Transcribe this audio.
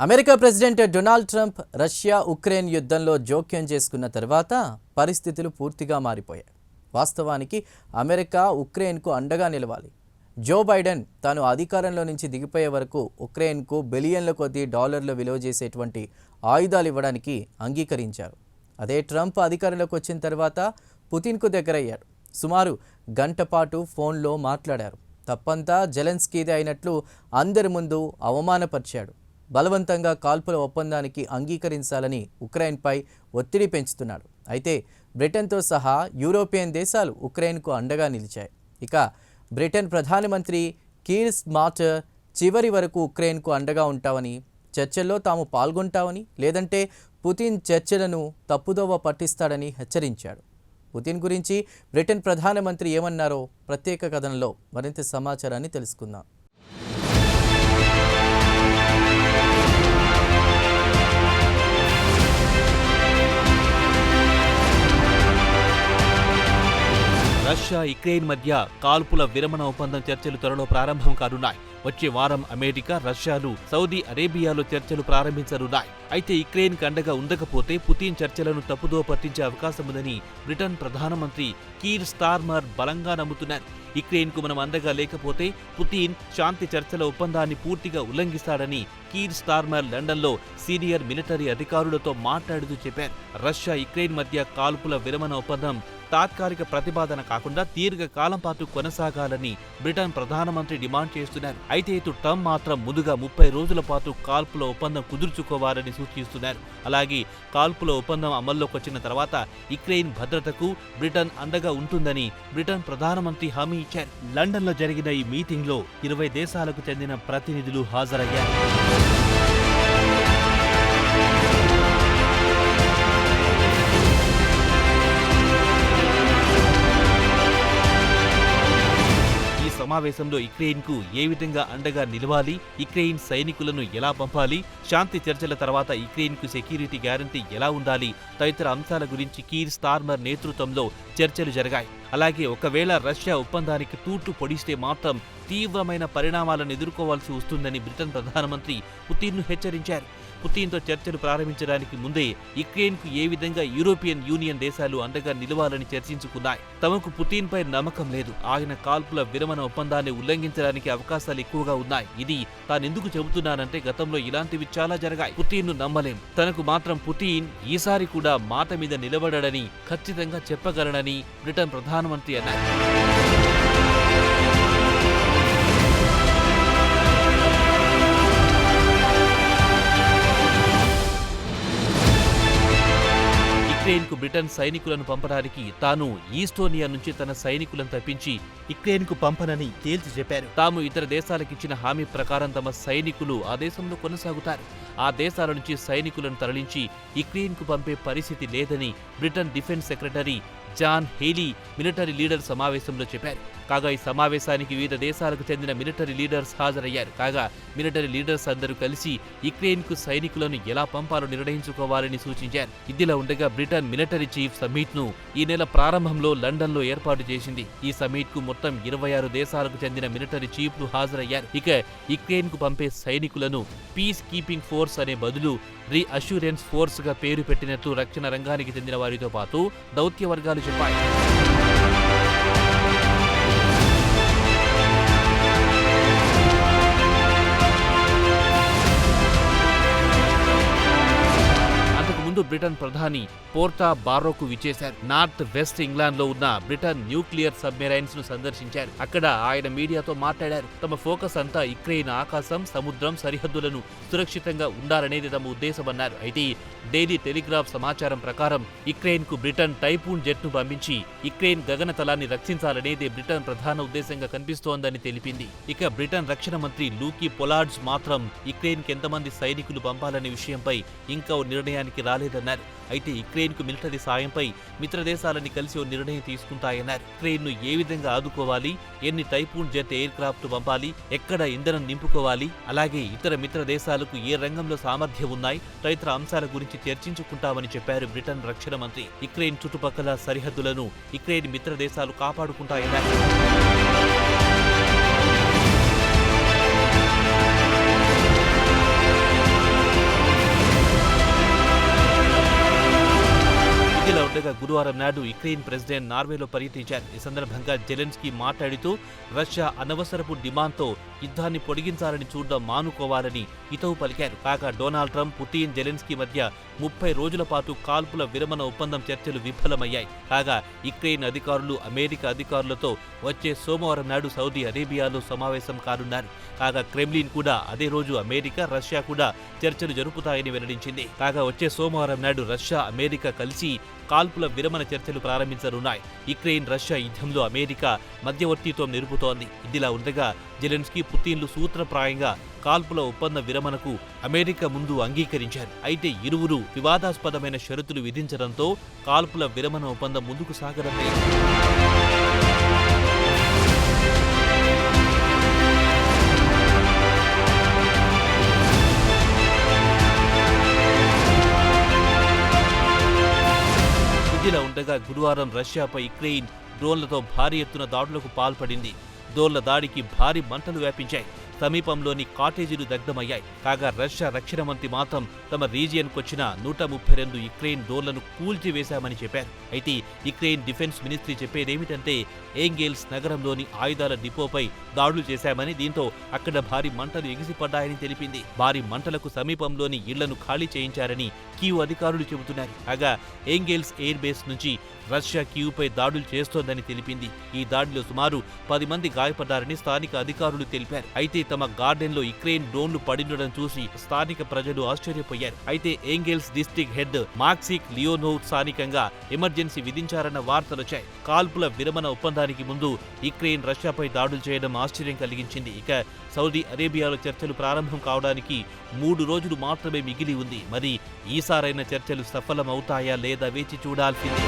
America president Donald Trump Russia Ukraine యుద్ధంలో జోక్యం చేసుకున్న తర్వాత పరిస్థితులు పూర్తిగా మారిపోయాయి. వాస్తవానికి అమెరికా ఉక్రెయిన్కు అండగా నిలవాలి. జో బైడెన్ తాను అధికారంలో నుంచి దిగిపోయే వరకు ఉక్రెయిన్కు బిలియన్ల కొద్దీ డాలర్లు విలువ చేసేటువంటి ఆయుధాలు ఇవ్వడానికి అంగీకరించారు. అదే ట్రంప్ అధికారంలోకి వచ్చిన తర్వాత పుతిన్కు దగ్గరయ్యారు. సుమారు గంట పాటు ఫోన్లో మాట్లాడారు. తప్పంతా జెలెన్స్కీదే అయినట్లు అందరి ముందు అవమానపరిచాడు. బలవంతంగా కాల్పుల ఒప్పందానికి అంగీకరించాలని ఉక్రెయిన్పై ఒత్తిడి పెంచుతున్నాడు. అయితే బ్రిటన్తో సహా యూరోపియన్ దేశాలు ఉక్రెయిన్కు అండగా నిలిచాయి. ఇక బ్రిటన్ ప్రధానమంత్రి కీర్ స్టార్మర్ చివరి వరకు ఉక్రెయిన్కు అండగా ఉంటామని, చర్చల్లో తాము పాల్గొంటామని, లేదంటే పుతిన్ చర్చలను తప్పుదోవ పట్టిస్తాడని హెచ్చరించాడు. పుతిన్ గురించి బ్రిటన్ ప్రధానమంత్రి ఏమన్నారో ప్రత్యేక కథనంలో మరింత సమాచారాన్ని తెలుసుకుందాం. రష్యా యుక్రెయిన్ మధ్య కాల్పుల విరమణ ఒప్పందం చర్చలు త్వరలో ప్రారంభం కానున్నాయి. వచ్చే వారం అమెరికా, రష్యాలు సౌదీ అరేబియాలో చర్చలు ప్రారంభించనున్నాయి. అయితే యుక్రెయిన్ అండగా ఉండకపోతే పుతిన్ చర్చలను తప్పుదో పట్టించే అవకాశం ఉందని బ్రిటన్ ప్రధానమంత్రి కీర్ స్టార్మర్ బలంగా నమ్ముతున్నారు. యుక్రెయిన్కు మనం అండగా లేకపోతే పుతిన్ శాంతి చర్చల ఒప్పందాన్ని పూర్తిగా ఉల్లంఘిస్తాడని కీర్ స్టార్మర్ లండన్లో సీనియర్ మిలిటరీ అధికారులతో మాట్లాడుతూ చెప్పారు. రష్యా యుక్రెయిన్ మధ్య కాల్పుల విరమణ ఒప్పందం తాత్కాలిక ప్రతిపాదన కాకుండా దీర్ఘకాలం పాటు కొనసాగాలని బ్రిటన్ ప్రధానమంత్రి డిమాండ్ చేస్తున్నారు. అయితే ఇటు ట్రంప్ మాత్రం ముందుగా 30 రోజుల పాటు కాల్పుల ఒప్పందం కుదుర్చుకోవాలని సూచిస్తున్నారు. అలాగే కాల్పుల ఒప్పందం అమల్లోకి వచ్చిన తర్వాత యుక్రెయిన్ భద్రతకు బ్రిటన్ అండగా ఉంటుందని బ్రిటన్ ప్రధానమంత్రి హామీ ఇచ్చారు. లండన్లో జరిగిన ఈ మీటింగ్లో 20 దేశాలకు చెందిన ప్రతినిధులు హాజరయ్యారు. సమావేశంలో యుక్రెయిన్కు ఏ విధంగా అండగా నిలవాలి, యుక్రెయిన్ సైనికులను ఎలా పంపాలి, శాంతి చర్చల తర్వాత యుక్రెయిన్కు సెక్యూరిటీ గ్యారంటీ ఎలా ఉండాలి తదితర అంశాల గురించి కీర్ స్టార్మర్ నేతృత్వంలో చర్చలు జరిగాయి. అలాగే ఒకవేళ రష్యా ఒప్పందానికి తూట్లు పొడిస్తే మాత్రం తీవ్రమైన పరిణామాలను ఎదుర్కోవాల్సి వస్తుందని బ్రిటన్ ప్రధానమంత్రి పుతిన్ను హెచ్చరించారు. పుతిన్తో చర్చలు ప్రారంభించడానికి ముందే యుక్రెయిన్కు ఏ విధంగా యూరోపియన్ యూనియన్ దేశాలు అండగా నిలవాలని చర్చించుకున్నాయి. తమకు పుతిన్పై నమ్మకం లేదు. ఆయన కాల్పుల విరమణ ఒప్పందాన్ని ఉల్లంఘించడానికి అవకాశాలు ఎక్కువగా ఉన్నాయి. ఇది తానెందుకు చెబుతున్నానంటే గతంలో ఇలాంటివి చాలా జరిగాయి. పుతిన్ను నమ్మలేం. తనకు మాత్రం పుతిన్ ఈసారి కూడా మాట మీద నిలబడని ఖచ్చితంగా చెప్పగలనని బ్రిటన్ ప్రధానమంత్రి అన్నారు. యుక్రెయిన్కు బ్రిటన్ సైనికులను పంపడానికి తాను ఈస్టోనియా నుంచి తన సైనికులను తప్పించి యుక్రెయిన్కు పంపనని తేల్చి చెప్పారు. తాము ఇతర దేశాలకిచ్చిన హామీ ప్రకారం తమ సైనికులు ఆ దేశంలో కొనసాగుతారు. ఆ దేశాల నుంచి సైనికులను తరలించి యుక్రెయిన్కు పంపే పరిస్థితి లేదని Britain defence secretary John Healey military leader సమావేశంలో చెప్పారు. కాగా ఈ సమావేశానికి వివిధ దేశాలకు చెందిన మిలిటరీ లీడర్స్ హాజరయ్యారు. కాగా మిలిటరీ లీడర్స్ అందరూ కలిసి యుక్రెయిన్కు సైనికులను ఎలా పంపాలో నిర్ణయించుకోవాలని సూచించారు. ఇదిలా ఉండగా బ్రిటన్ మిలిటరీ చీఫ్ సమ్మిట్ను ఈ నెల ప్రారంభంలో లండన్లో ఏర్పాటు చేసింది. ఈ సమ్మిట్కు మొత్తం 26 దేశాలకు చెందిన మిలిటరీ చీఫ్లు హాజరయ్యారు. ఇక యుక్రెయిన్కు పంపే సైనికులను పీస్ కీపింగ్ ఫోర్స్ అనే బదులు రీఅష్యూరెన్స్ ఫోర్స్ గా పేరు పెట్టినట్టు రక్షణ రంగానికి చెందిన వారితో పాటు దౌత్య వర్గాలు చెప్పాయి. బ్రిటన్ ప్రధాని పోర్టా బారోకు విచ్చేశారు. నార్త్ వెస్ట్ ఇంగ్లాండ్ లో ఉన్న బ్రిటన్ న్యూక్లియర్ సబ్మెరైన్స్ ను సందర్శించారు. అక్కడ ఆయన మీడియాతో మాట్లాడారు. తమ ఫోకస్ అంతా యుక్రెయిన్ ఆకాశం, సముద్రం సరిహద్దులను సురక్షితంగా ఉండాలనేది తమ ఉద్దేశమన్నారు. అయితే డైలీ టెలిగ్రాఫ్ సమాచారం ప్రకారం యుక్రెయిన్ కు బ్రిటన్ టైఫూన్ జెట్ ను పంపించి యుక్రెయిన్ గగనతలాన్ని రక్షించాలనేది బ్రిటన్ ప్రధాన ఉద్దేశంగా కనిపిస్తోందని తెలిపింది. ఇక బ్రిటన్ రక్షణ మంత్రి లూకీ పొలార్డ్స్ మాత్రం యుక్రెయిన్ కి ఎంతమంది సైనికులు పంపాలనే విషయంపై ఇంకా ఓ నిర్ణయానికి రాలేదన్నారు. అయితే యుక్రెయిన్కు మిలిటరీ సాయంపై మిత్ర దేశాలని కలిసి ఓ నిర్ణయం తీసుకుంటాయన్నారు. యుక్రెయిన్ను ఏ విధంగా ఆదుకోవాలి, ఎన్ని టైఫూన్ జెట్ ఎయిర్ క్రాఫ్ట్ పంపాలి, ఎక్కడ ఇంధనం నింపుకోవాలి, అలాగే ఇతర మిత్ర దేశాలకు ఏ రంగంలో సామర్థ్యం ఉన్నాయి తదితర అంశాల గురించి చర్చించుకుంటామని చెప్పారు బ్రిటన్ రక్షణ మంత్రి. యుక్రెయిన్ చుట్టుపక్కల సరిహద్దులను యుక్రెయిన్ మిత్ర దేశాలు కాపాడుకుంటాయన్నారు. ఉండగా గురువారం నాడు యుక్రెయిన్ ప్రెసిడెంట్ నార్వేలో పర్యటించారు. ఈ సందర్భంగా జెలెన్స్కీ మాట్లాడుతూ రష్యా అనవసరపు డిమాండ్తో యుద్ధాన్ని పొడిగించాలని చూడడం మానుకోవాలని హితవు పలికారు. కాగా డొనాల్డ్ ట్రంప్, పుతిన్, జెలెన్స్కీ మధ్య 30 రోజుల పాటు కాల్పుల విరమణ ఒప్పందం చర్చలు విఫలమయ్యాయి. కాగా యుక్రెయిన్ అధికారులు అమెరికా అధికారులతో వచ్చే సోమవారం నాడు సౌదీ అరేబియాలో సమావేశం కానున్నారు. కాగా క్రెమ్లిన్ కూడా అదే రోజు అమెరికా, రష్యా కూడా చర్చలు జరుపుతాయని వెల్లడించింది. కాగా వచ్చే సోమవారం నాడు రష్యా, అమెరికా కలిసి కాల్పుల విరమణ చర్చలు ప్రారంభించనున్నాయి. యుక్రెయిన్ రష్యా యుద్ధంలో అమెరికా మధ్యవర్తిత్వం నిలుపుతోంది. ఇదిలా ఉండగా జెలెన్స్కీ, పుతిన్లు సూత్రప్రాయంగా కాల్పుల ఒప్పంద విరమణకు అమెరికా ముందు అంగీకరించారు. అయితే ఇరువురు వివాదాస్పదమైన షరతులు విధించడంతో కాల్పుల విరమణ ఒప్పందం ముందుకు సాగడం లేదు. ఇదిలా ఉండగా గురువారం రష్యాపై యుక్రెయిన్ డ్రోన్లతో భారీ ఎత్తున దాడులకు పాల్పడింది. డ్రోన్ల దాడికి భారీ మంటలు వ్యాపించాయి. సమీపంలోని కాటేజీలు దగ్ధమయ్యాయి. కాగా రష్యా రక్షణ మంత్రి మాత్రం తమ రీజియన్కొచ్చిన 132 యుక్రెయిన్ డ్రోన్లను కూల్చివేశామని చెప్పారు. అయితే యుక్రెయిన్ డిఫెన్స్ మినిస్ట్రీ చెప్పేదేమిటంటే ఏంగెల్స్ నగరంలోని ఆయుధాల డిపోపై దాడులు చేశామని, దీంతో అక్కడ భారీ మంటలు ఎగిసిపడ్డాయని తెలిపింది. భారీ మంటలకు సమీపంలోని ఇళ్లను ఖాళీ చేయించారని కీవ్ అధికారులు చెబుతున్నారు. కాగా ఏంగెల్స్ ఎయిర్ బేస్ నుంచి రష్యా కీవ్పై దాడులు చేస్తోందని తెలిపింది. ఈ దాడిలో సుమారు 10 మంది గాయపడ్డారని స్థానిక అధికారులు తెలిపారు. అయితే తమ గార్డెన్లో యుక్రెయిన్ డ్రోన్లు పడిండడం చూసి స్థానిక ప్రజలు ఆశ్చర్యపోయారు. అయితే ఏంగెల్స్ డిస్ట్రిక్ట్ హెడ్ మాక్సిక్ లియోనోవ్ స్థానికంగా ఎమర్జెన్సీ విధించారన్న వార్తలొచ్చాయి. కాల్పుల విరమణ ఒప్పందానికి ముందు యుక్రెయిన్ రష్యాపై దాడులు చేయడం ఆశ్చర్యం కలిగించింది. ఇక సౌదీ అరేబియాలో చర్చలు ప్రారంభం కావడానికి 3 రోజులు మాత్రమే మిగిలి ఉంది. మరి ఈసారైన చర్చలు సఫలమవుతాయా లేదా వేచి చూడాల్సిందే.